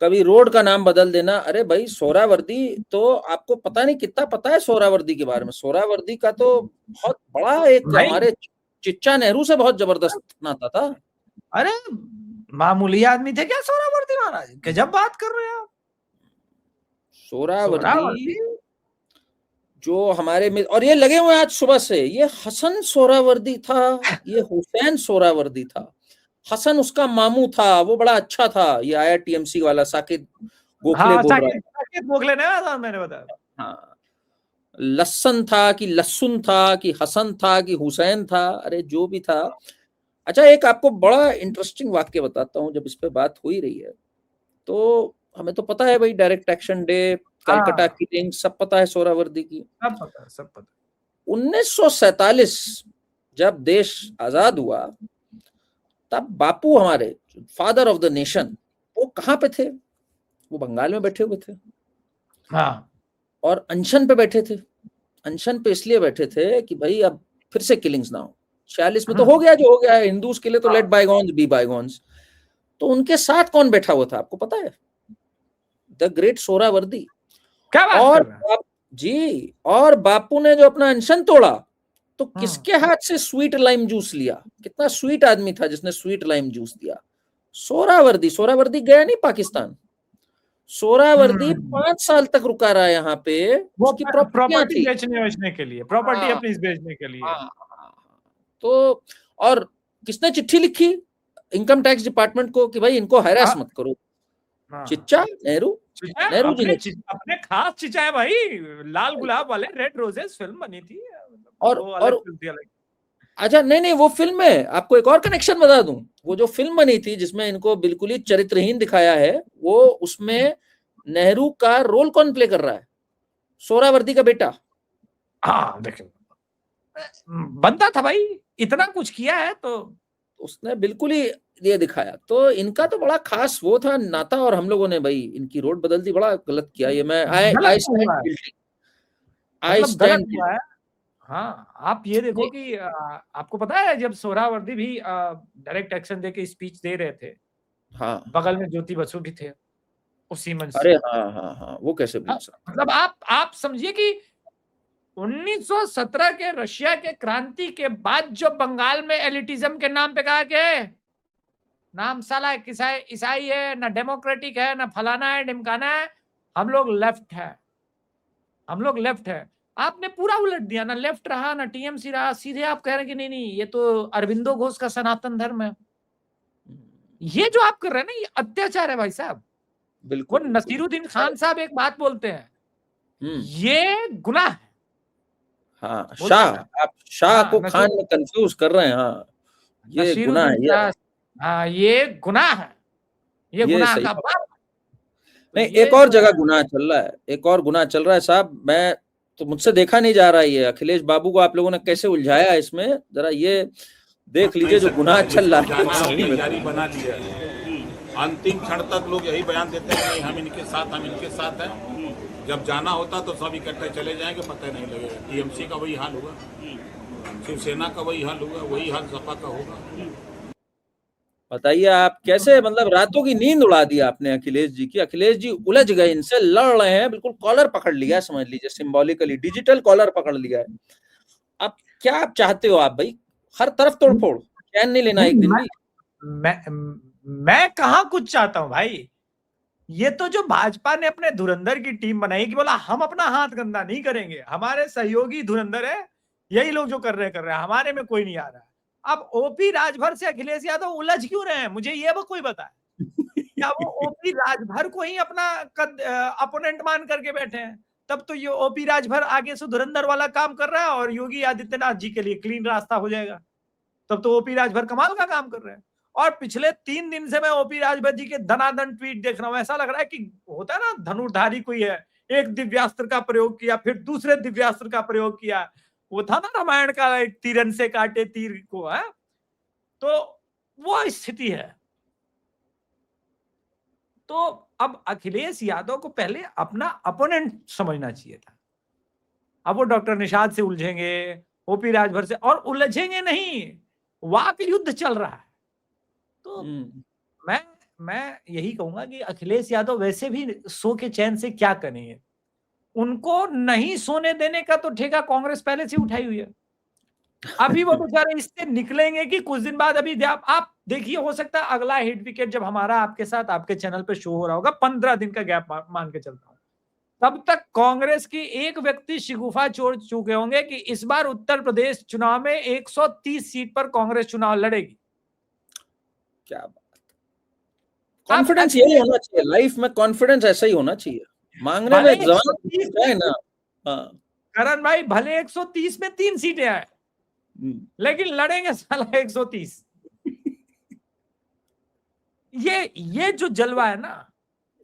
कभी रोड का नाम बदल देना। अरे भाई सोहरावर्दी तो आपको पता नहीं कितना पता है सोहरावर्दी के बारे में। सोहरावर्दी का तो बहुत बड़ा एक हमारे चिच्चा नेहरू से बहुत जबरदस्त नाता था। अरे मामूली आदमी थे क्या सोहरावर्दी महाराज? गजब बात कर रहे हैं आप। सोहरावर्दी जो हमारे में, और ये लगे हुए आज सुबह से, ये हसन सोहरावर्दी था, ये हुसैन सोहरावर्दी था। हसन उसका मामू था, वो बड़ा अच्छा था। ये आया टीएमसी वाला साकिब गोखले बोल रहा है। साकिब गोखले ने मैंने बताया। हाँ, लस्सन था कि लस्सुन था कि हसन था कि हुसैन था, अरे जो भी था। अच्छा, एक आपको बड़ा इंटरेस्टिंग वाक्य बताता हूँ, जब इस पे बात हो ही रही है तो हमें तो पता है भाई, direct action day, Calcutta killing, सब पता है सोहरावर्दी की, सब पता। 1947 जब देश आजाद हुआ, तब बापू हमारे फादर ऑफ द नेशन, वो कहाँ पे थे? वो बंगाल में बैठे हुए थे। हाँ, और अनशन पे बैठे थे। अनशन पे इसलिए बैठे थे कि भाई अब फिर से किलिंग्स ना हो। 46 में तो हो गया जो हो गया है, हिंदूज के लिए तो लेट बायगॉन्स बी बायगॉन्स। तो उनके साथ कौन बैठा हुआ था आपको पता है? The great Suhrawardy. क्या बात और कर रहे हैं? जी, और बापू ने जो अपना अनशन तोड़ा तो किसके हाथ से स्वीट लाइम जूस लिया? कितना स्वीट आदमी था जिसने स्वीट लाइम जूस दिया? सोहरावर्दी। सोहरावर्दी गया नहीं पाकिस्तान, सोहरावर्दी 5 साल तक रुका रहा यहाँ पे, वो उसकी प्रॉपर्टियां प्रॉपर्टी थी। बेचने के लिए, प्रॉपर्टी हाँ, अपनी बेचने के लिए। हाँ, तो और किसने चिट्ठी लिखी इनकम टैक्स डिपार्टमेंट को कि भाई इनको हैरेस मत करो? चिच्चा नेहरू, नेहरू जी ने। अपने खास चिचा है भाई, लाल गुलाब वाले रेड रोजेस फिल्म बनी थी, और अच्छा नहीं वो फिल्म में आपको एक और कनेक्शन बता दूं, वो जो फिल्म बनी थी जिसमें इनको बिल्कुल ही चरित्रहीन दिखाया है, वो उसमें नेहरू का रोल कौन प्ले कर रहा है? सोहरावर्दी का बेटा। हाँ देखो, बनता था भाई, इतना कुछ किया है तो उसने बिल्कुल ही ये दिखाया। तो इनका तो बड़ा खास वो था नाता, और हम लोगों ने भाई इनकी रोड बदल दी, बड़ा गलत किया ये। मैं आई स्टैंड। हाँ, आप ये देखो कि आपको पता है जब सोहरावर्दी भी डायरेक्ट एक्शन दे के स्पीच दे रहे थे, हाँ, बगल में ज्योति बसु भी थे उसी मंच से। अरे हाँ, वो कैसे भूल सकते? मतलब आप समझिए कि 1917 के रशिया के क्रांति के बाद जो बंगाल में एलिटिज्म के नाम पे कहा कि नाम साला ईसाई है, ना डेमोक्रेटिक है, ना फलाना है ढिमकाना है, हम लोग लेफ्ट है। आपने पूरा उलट दिया, ना लेफ्ट रहा ना टीएमसी रहा, सीधे आप कह रहे हैं कि नहीं ये तो अरविंदो घोष का सनातन धर्म है। ये जो आप कर रहे हैं ना, ये अत्याचार है भाई साहब। बिल्कुल। वो नसीरुद्दीन खान साहब एक बात बोलते हैं, ये गुनाह है। हाँ, शाह, आप शाह को खान में कंफ्यूज कर रहे हैं। हाँ, ये गुनाह है। हाँ, ये गुनाह है, ये गुनाह का बाप। नहीं, एक और जगह गुनाह चल रहा है, एक और गुनाह चल रहा है साहब। मैं तो मुझसे देखा नहीं जा रहा है ये अखिलेश बाबू को आप लोगों ने कैसे उलझाया इसमें, जरा ये देख लीजिए जो गुनाह चल रहा है। बना लिया अंतिम क्षण तक लोग यही बयान देते हैं कि हम इनके साथ हैं। जब जाना होता तो सब इकट्ठे चले जाएंगे, पता नहीं लगेगा। टीएमसी का वही हाल होगा, शिवसेना का वही हाल होगा, वही हाल सपा का होगा। बताइए आप कैसे, मतलब रातों की नींद उड़ा दी आपने अखिलेश जी की। अखिलेश जी उलझ गए, इनसे लड़ रहे हैं, बिल्कुल कॉलर पकड़ लिया, समझ लीजिए सिंबॉलिकली डिजिटल कॉलर पकड़ लिया है। अब क्या आप चाहते हो आप भाई? हर तरफ तोड़फोड़, चैन नहीं लेना एक दिन भी। मैं कहाँ कुछ चाहता हूँ भाई। ये तो जो भाजपा ने अपने धुरंधर की टीम बनाई कि बोला हम अपना हाथ गंदा नहीं करेंगे, हमारे सहयोगी धुरंधर है, यही लोग जो कर रहे हैं, हमारे में कोई नहीं आ रहा है। अब ओपी राजभर से अखिलेश यादव उलझ क्यों रहे हैं, मुझे ये कोई बताए। क्या वो ओपी राजभर को ही अपना अपोनेंट मान करके बैठे हैं? तब तो ये ओपी राजभर आगे से धुरंधर वाला काम कर रहा है और योगी आदित्यनाथ जी के लिए क्लीन रास्ता हो जाएगा। तब तो ओपी राजभर कमाल का काम कर रहे हैं। और पिछले 3 दिन से मैं ओपी राजभर जी के धनाधन ट्वीट देख रहा हूं। ऐसा लग रहा है कि होता है ना, धनुर्धारी कोई है, एक दिव्यास्त्र का प्रयोग किया, फिर दूसरे दिव्यास्त्र का प्रयोग किया। वो था ना रामायण का, एक तीरन से काटे तीर को, है तो वो स्थिति है। तो अब अखिलेश यादव को पहले अपना अपोनेंट समझना चाहिए था। अब वो डॉक्टर निषाद से उलझेंगे, ओपी राजभर से, और उलझेंगे नहीं, वाक युद्ध चल रहा है। तो मैं यही कहूंगा कि अखिलेश यादव वैसे भी सो के चैन से क्या करेंगे। उनको नहीं सोने देने का तो ठेका कांग्रेस पहले से उठाई हुई है। अभी वो बेचारे इससे निकलेंगे कि कुछ दिन बाद। अभी आप देखिए, हो सकता है अगला हिट विकेट जब हमारा आपके साथ आपके चैनल पे शो हो रहा होगा, 15 दिन का गैप मान के चलता हूं, तब तक कांग्रेस की एक व्यक्ति शिगुफा छोड़ चुके होंगे कि इस बार उत्तर प्रदेश चुनाव में 130 सीट पर कांग्रेस चुनाव लड़ेगी। क्या बात, कॉन्फिडेंस यही होना चाहिए लाइफ में, कॉन्फिडेंस ऐसा ही होना चाहिए। मांगने में जवान है ना। करण भाई, भले 130 में 3 सीटें आए, लेकिन लड़ेंगे साला 130। ये जो जलवा है ना,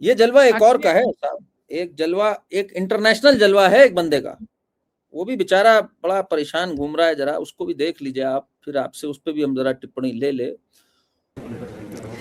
ये जलवा एक और का है साहब, एक जलवा, एक इंटरनेशनल जलवा है एक बंदे का, वो भी बेचारा बड़ा परेशान घूम रहा है, जरा उसको भी देख लीजिए आप, फिर आपसे उस पर भी हम जरा टिप्पणी ले।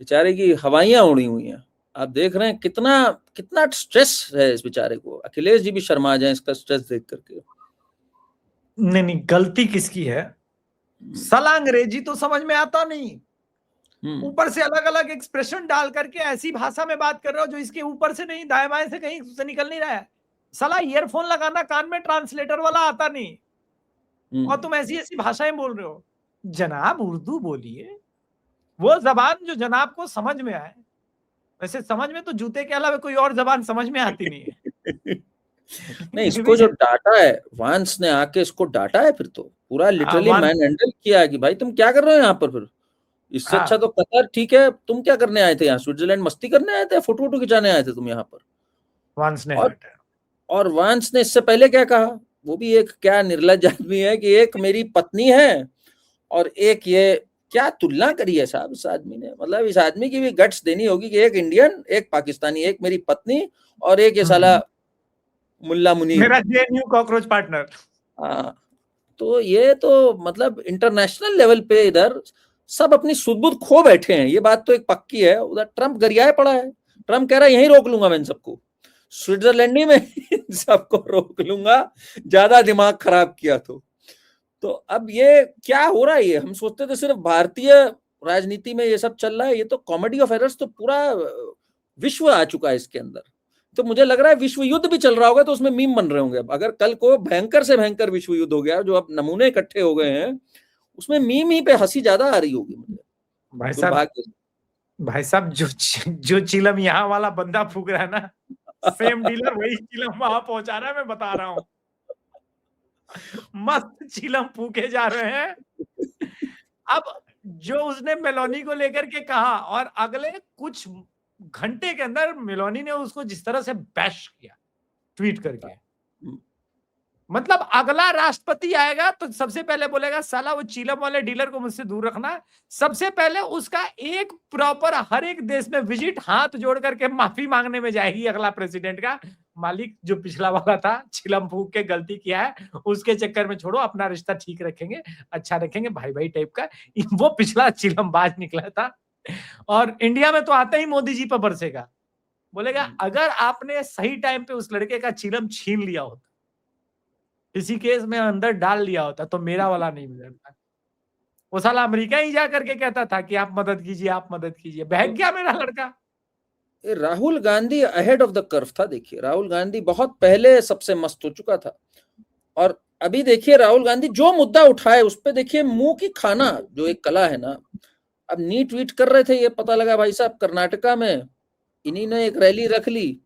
बेचारे की हवाइयां उड़ी हुई हैं। आप देख रहे हैं कितना कितना स्ट्रेस है इस बेचारे को। अखिलेश जी भी शर्मा जाए इसका स्ट्रेस देख करके। नहीं, गलती किसकी है? साला अंग्रेजी तो समझ में आता नहीं, ऊपर से अलग अलग एक्सप्रेशन डाल करके ऐसी भाषा में बात कर रहे हो जो इसके ऊपर से नहीं, दाएं बाएं से कहीं से निकल नहीं रहा है। साला ईयरफोन लगाना कान में, ट्रांसलेटर वाला आता नहीं, और तुम ऐसी ऐसी भाषाएं बोल रहे हो। जनाब उर्दू बोलिए, वो जबान जो जनाब को समझ में आए। वैसे समझ में तो जूते के अलावा कोई और जबान समझ में आती नहीं है। नहीं, इसको जो डाटा है, वांस ने आके इसको डाटा है, फिर तो पूरा लिटरली मैन हैंडल किया है कि भाई तुम क्या कर रहे हो यहाँ पर। फिर इससे अच्छा तो कतर ठीक है। तुम क्या करने आए थे यहाँ? स्विट्जरलैंड मस्ती करने आए थे? फोटो वोटो खिंचाने आए थे तुम यहाँ पर? वांस ने और वांस ने इससे पहले क्या कहा? वो भी एक क्या निर्लज्ज आदमी है कि एक मेरी पत्नी है और एक ये, क्या तुलना करी है साहब इस आदमी ने। मतलब इस आदमी की भी गट्स देनी होगी कि एक इंडियन, एक पाकिस्तानी, एक मेरी पत्नी और एक ये साला मुल्ला मुनीर, मेरा जेएनयू कॉकरोच पार्टनर। हाँ, तो ये तो मतलब इंटरनेशनल लेवल पे इधर सब अपनी सुध-बुध खो बैठे हैं। ये बात तो एक पक्की है। उधर ट्रम्प गरियाए पड़ा है। ट्रम्प कह रहा है यहीं रोक लूंगा मैं इन सबको, स्विट्जरलैंड में सबको रोक लूंगा, ज्यादा दिमाग खराब किया तो अब ये क्या हो रहा है? ये हम सोचते थे सिर्फ भारतीय राजनीति में ये सब चल रहा है। ये तो कॉमेडी ऑफ एरर्स तो पूरा विश्व आ चुका है इसके अंदर। तो मुझे लग रहा है विश्व युद्ध भी चल रहा होगा तो उसमें मीम बन रहे होंगे। अब अगर कल को भयंकर से भयंकर विश्व युद्ध हो गया, जो अब नमूने इकट्ठे हो गए हैं, उसमें मीम ही पे हंसी ज्यादा आ रही होगी मुझे। भाई साहब जो चिलम यहाँ वाला बंदा फूक रहा है ना, सेम डीलर वही चिलम वहां पहुंचा रहा है। मैं बता रहा हूँ, मस्त चिलम फूके जा रहे हैं। अब जो उसने मेलोनी को लेकर के कहा, और अगले कुछ घंटे के अंदर मेलोनी ने उसको जिस तरह से बैश किया ट्वीट करके, मतलब अगला राष्ट्रपति आएगा तो सबसे पहले बोलेगा साला वो चीलम वाले डीलर को मुझसे दूर रखना। सबसे पहले उसका एक प्रॉपर हर एक देश में विजिट हाथ जोड़ करके माफी मांगने में जाएगी अगला प्रेसिडेंट का। मालिक जो पिछला वाला था चिलम फूक के गलती किया है, उसके चक्कर में छोड़ो, अपना रिश्ता ठीक रखेंगे, अच्छा रखेंगे, भाई भाई टाइप का। वो पिछला चिलमबाज निकला था। और इंडिया में तो आते ही मोदी जी पर बरसेगा, बोलेगा अगर आपने सही टाइम पे उस लड़के का चिलम छीन लिया होता, किसी केस में अंदर डाल लिया होता, तो मेरा वाला नहीं मिलता। वो साला अमेरिका ही जा करके कहता था कि आप मदद कीजिए, आप मदद कीजिए। बहक गया मेरा लड़का। Rahul Gandhi ahead of the curve था। देखिए राहुल गांधी बहुत पहले सबसे मस्त हो चुका था, और अभी देखिए राहुल गांधी जो मुद्दा उठाए उस पे देखिए मुंह की खाना जो एक कला है ना। अब नीट ट्वीट कर रहे थे, ये पता लगा भाई साहब कर्नाटका में इन्हीं ने एक रैली रख ली,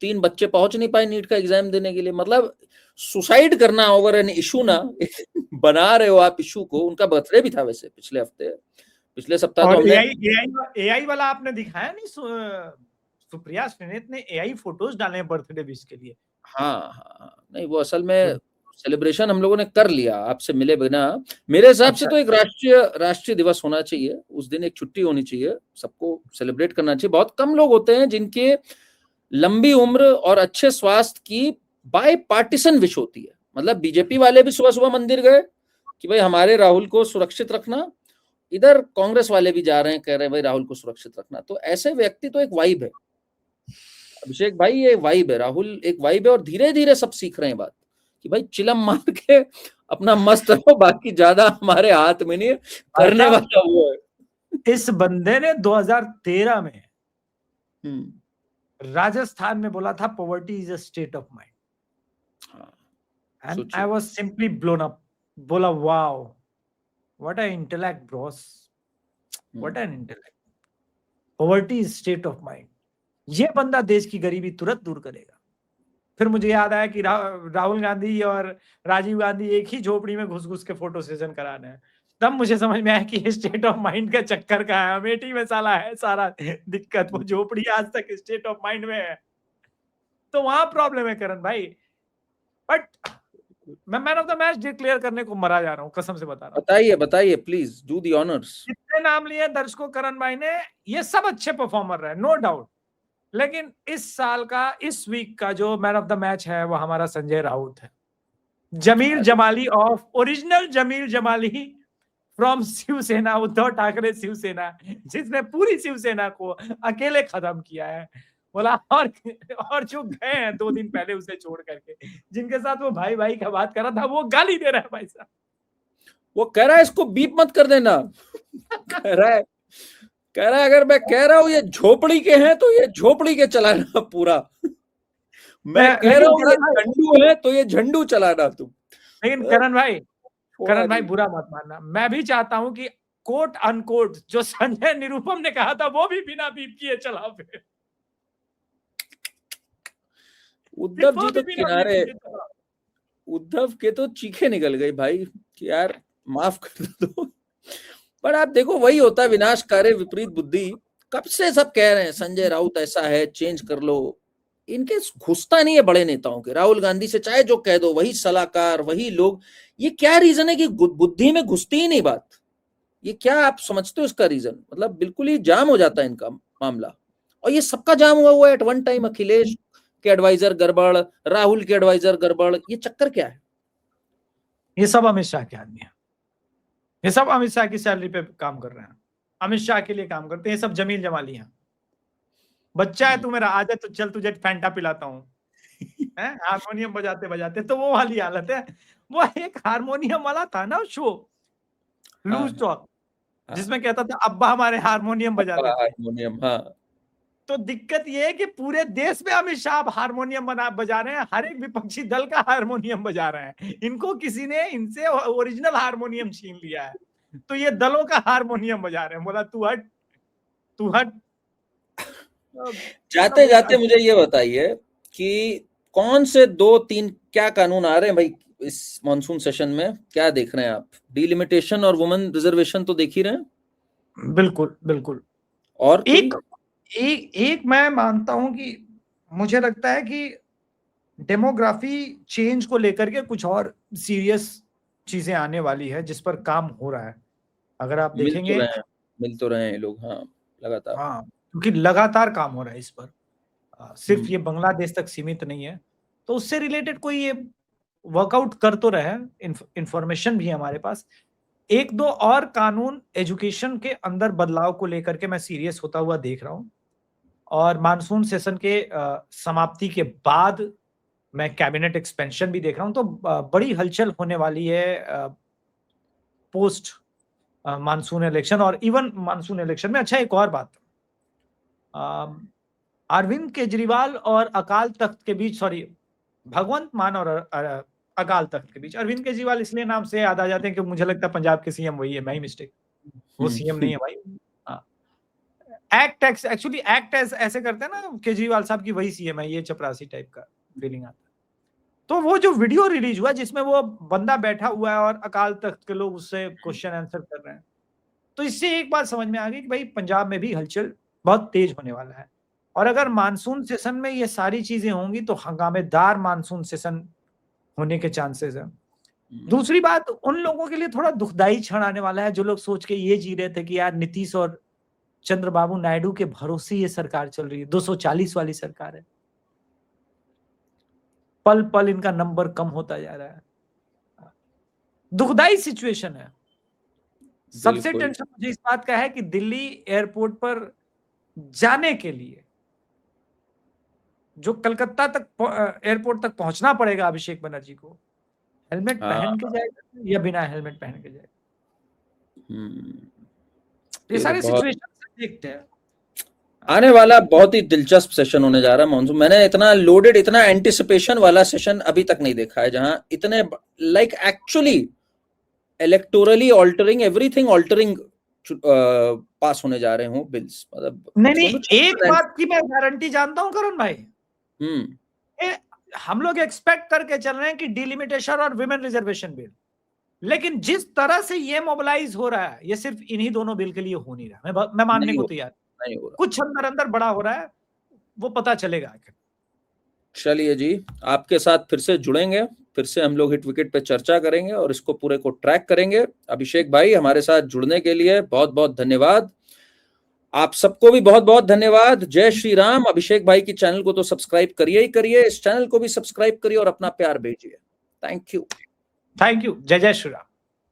3 बच्चे पहुंच नहीं पाए नीट का एग्जाम देने के लिए। मतलब सुसाइड करना ओवर एन इशू ना बना रहे हो आप इशू को। उनका बर्थडे भी था वैसे पिछले हफ्ते, पिछले सप्ताह। तो एआई वाला आपने दिखाया नहीं, सुप्रिया श्रीनेत ने एआई फोटोज डाले हैं बर्थडे विश के लिए। हाँ, नहीं वो असल में सेलिब्रेशन हम लोगों ने कर लिया आपसे मिले बिना। मेरे हिसाब से तो एक राष्ट्रीय दिवस होना चाहिए, उस दिन एक छुट्टी होनी चाहिए, सबको सेलिब्रेट करना चाहिए। बहुत कम लोग होते हैं जिनके लंबी उम्र और अच्छे स्वास्थ्य की बाय पार्टीशन विश होती है। मतलब बीजेपी वाले भी सुबह सुबह मंदिर गए कि भाई हमारे राहुल को सुरक्षित रखना, इधर कांग्रेस वाले भी जा रहे हैं, कह रहे हैं भाई राहुल को सुरक्षित रखना। तो ऐसे व्यक्ति तो एक वाइब है अभिषेक भाई, ये वाइब है, राहुल एक वाइब है। और धीरे धीरे सब सीख रहे हैं बात कि भाई चिलम मार के अपना मस्त रहो, बाकी ज्यादा हमारे हाथ में नहीं, करने वाला वो है। इस बंदे ने 2013 में राजस्थान में बोला था poverty is a state of mind, and I was simply blown up. बोला wow what a intellect bros, what an intellect, poverty is state of mind. ये बंदा देश की गरीबी तुरंत दूर करेगा। फिर मुझे याद आया कि राहुल गांधी और राजीव गांधी एक ही झोपड़ी में घुस घुस के फोटो सेशन कराने हैं। तब मुझे समझ में आया कि ये स्टेट ऑफ माइंड का चक्कर कहाँ है। अमेठी में साला है सारा दिक्कत, वो झोपड़ी आज तक स्टेट ऑफ माइंड में है, तो वहां प्रॉब्लम है करण भाई। बट मैं man of the match declare करने को मरा जा रहा हूँ, कसम से बता रहा हूँ। बताइए प्लीज, डू द ऑनर्स। कितने नाम लिए दर्शकों करण भाई ने, ये सब अच्छे परफॉर्मर रहे, नो डाउट, लेकिन इस साल का, इस वीक का जो मैन ऑफ द मैच है वो हमारा संजय राउत है। Jameel Jamali of original Jameel Jamali from Shiv Sena, Uddhav Thackeray Shiv Sena, जिसने पूरी शिवसेना को अकेले खत्म किया है। बोला और जो गए हैं 2 दिन पहले उसे छोड़ करके, जिनके साथ वो भाई भाई का बात कर रहा था, वो गाली दे रहा है भाई साहब। वो कह रहा है इसको बीप मत कर देना। कह रहा है अगर मैं कह रहा हूं ये झोपड़ी के हैं तो ये झोपड़ी के चलाना पूरा। मैं कह रहा हूँ ये झंडू है तो ये झंडू चलाना तुम। लेकिन करण भाई बुरा मत मानना, मैं भी चाहता हूं कि कोट अनकोट जो संजय निरुपम ने कहा था वो भी बिना बीप किए चलाओ। उद्धव जी तो किनारे, उद्धव के तो चीखे निकल गई भाई कि यार माफ कर दो। पर आप देखो वही होता है विनाशकारी विपरीत बुद्धि। कब से सब कह रहे हैं संजय राउत ऐसा है, चेंज कर लो। इनके घुसता नहीं है बड़े नेताओं के। राहुल गांधी से चाहे जो कह दो, वही सलाहकार, वही लोग। ये क्या रीजन है कि बुद्धि में घुसती ही नहीं बात? ये क्या आप समझते हो इसका रीजन? मतलब बिल्कुल ही जाम हो जाता है इनका मामला। और ये सबका जाम हुआ है एट वन टाइम। अखिलेश के एडवाइजर गड़बड़, राहुल के एडवाइजर गड़बड़। ये चक्कर क्या है? ये सब अमित शाह के आदमी है। ये सब अमित शाह की सैलरी पे काम कर रहे हैं, अमित शाह के लिए काम करते हैं। ये सब जमील जमाली हैं। बच्चा है तू मेरा, आजा तो चल तुझे फैंटा पिलाता हूँ, हारमोनियम बजाते बजाते। तो वो वाली हालत है। वो एक हारमोनियम वाला था ना शो, लूज टॉक, जिसमें कहता था अब्बा हमारे हारमोनियम बजाते थे। हारमोनियम, हाँ। तो दिक्कत ये है कि पूरे देश में अमित शाह हारमोनियम बजा रहे हैं, हर एक विपक्षी दल का हारमोनियम बजा रहे हैं। इनको किसी ने इनसे ओरिजिनल हारमोनियम छीन लिया है, तो ये दलों का हारमोनियम बजा रहे हैं। बोला तू हट। जाते जाते मुझे ये बताइए कि कौन से 2-3 क्या कानून आ रहे हैं भाई इस मॉनसून सेशन में? क्या देख रहे हैं आप? डिलिमिटेशन और वुमेन रिजर्वेशन तो देख ही रहे हैं। बिल्कुल। और एक मैं मानता हूं कि मुझे लगता है कि डेमोग्राफी चेंज को लेकर के कुछ और सीरियस चीजें आने वाली है, जिस पर काम हो रहा है। अगर आप देखेंगे मिल तो रहे हैं लोग, हाँ, लगातार। हाँ, क्योंकि लगातार काम हो रहा है इस पर। सिर्फ ये बांग्लादेश तक सीमित नहीं है, तो उससे रिलेटेड कोई ये वर्कआउट कर तो रहे हैं। इंफॉर्मेशन भी है हमारे पास। 1-2 और कानून एजुकेशन के अंदर बदलाव को लेकर के मैं सीरियस होता हुआ देख रहा हूं। और मानसून सेशन के समाप्ति के बाद मैं कैबिनेट एक्सपेंशन भी देख रहा हूं। तो बड़ी हलचल होने वाली है पोस्ट मानसून इलेक्शन और इवन मानसून इलेक्शन में। अच्छा, एक और बात, अरविंद केजरीवाल और अकाल तख्त के बीच, सॉरी, भगवंत मान और अकाल तख्त के बीच, अरविंद केजरीवाल इसलिए नाम से याद आ जाते हैं कि मुझे लगता है पंजाब के सीएम वही है। मैं ही मिस्टेक, वो सीएम नहीं है भाई। एक्ट ऐसे करते हैं ना केजरीवाल साहब की, वही सीएम है। ये चपरासी टाइप का फीलिंग आता है। तो वो जो वीडियो रिलीज हुआ जिसमें वो बंदा बैठा हुआ है और अकाल तख्त के लोग उससे क्वेश्चन आंसर कर रहे हैं, तो इससे एक बात समझ में आ गई कि भाई पंजाब में भी हलचल बहुत तेज होने वाला है। और अगर मानसून सेशन में ये सारी चीजें होंगी तो हंगामेदार मानसून सेशन होने के चांसेस है। दूसरी बात, उन लोगों के लिए थोड़ा दुखदाई क्षण आने वाला है जो लोग सोच के ये जी रहे थे कि यार नीतीश और चंद्रबाबू नायडू के भरोसे ये सरकार चल रही है, 240 वाली सरकार है। पल पल इनका नंबर कम होता जा रहा है। दुखदाई सिचुएशन है। सबसे टेंशन मुझे इस बात का है कि दिल्ली एयरपोर्ट पर जाने के लिए जो कलकत्ता तक एयरपोर्ट तक पहुंचना पड़ेगा अभिषेक बनर्जी को, हेलमेट पहन के जाएगा या बिना हेलमेट पहन के जाएगा? ये सारी सिचुएशन देखते हैं। आने वाला बहुत ही दिलचस्प सेशन होने जा रहा है मॉनसून। मैंने इतना लोडेड, इतना एंटिसिपेशन वाला सेशन अभी तक नहीं देखा है, जहां इतने like actually electorally altering, everything altering pass होने जा रहे हो बिल्स। मतलब नहीं, एक बात की मैं गारंटी जानता हूं करण भाई, हम लोग एक्सपेक्ट करके चल रहे हैं कि डिलिमिटेशन और विमेन रिजर्वेशन बिल, लेकिन जिस तरह से ये मोबिलाइज हो रहा है, ये सिर्फ इन्हीं दोनों बिल के लिए हो नहीं रहा। मैं मानने को तैयार नहीं हो रहा। कुछ अंदर बड़ा हो रहा है, वो पता चलेगा। चलिए जी, आपके साथ फिर से जुड़ेंगे, फिर से हम लोग हिट विकेट पे चर्चा करेंगे और इसको पूरे को ट्रैक करेंगे। अभिषेक भाई, हमारे साथ जुड़ने के लिए बहुत बहुत धन्यवाद। आप सबको भी बहुत बहुत धन्यवाद। जय श्री राम। अभिषेक भाई की चैनल को तो सब्सक्राइब करिए ही करिए, इस चैनल को भी सब्सक्राइब करिए और अपना प्यार भेजिए। Thank you. जय जय श्री राम।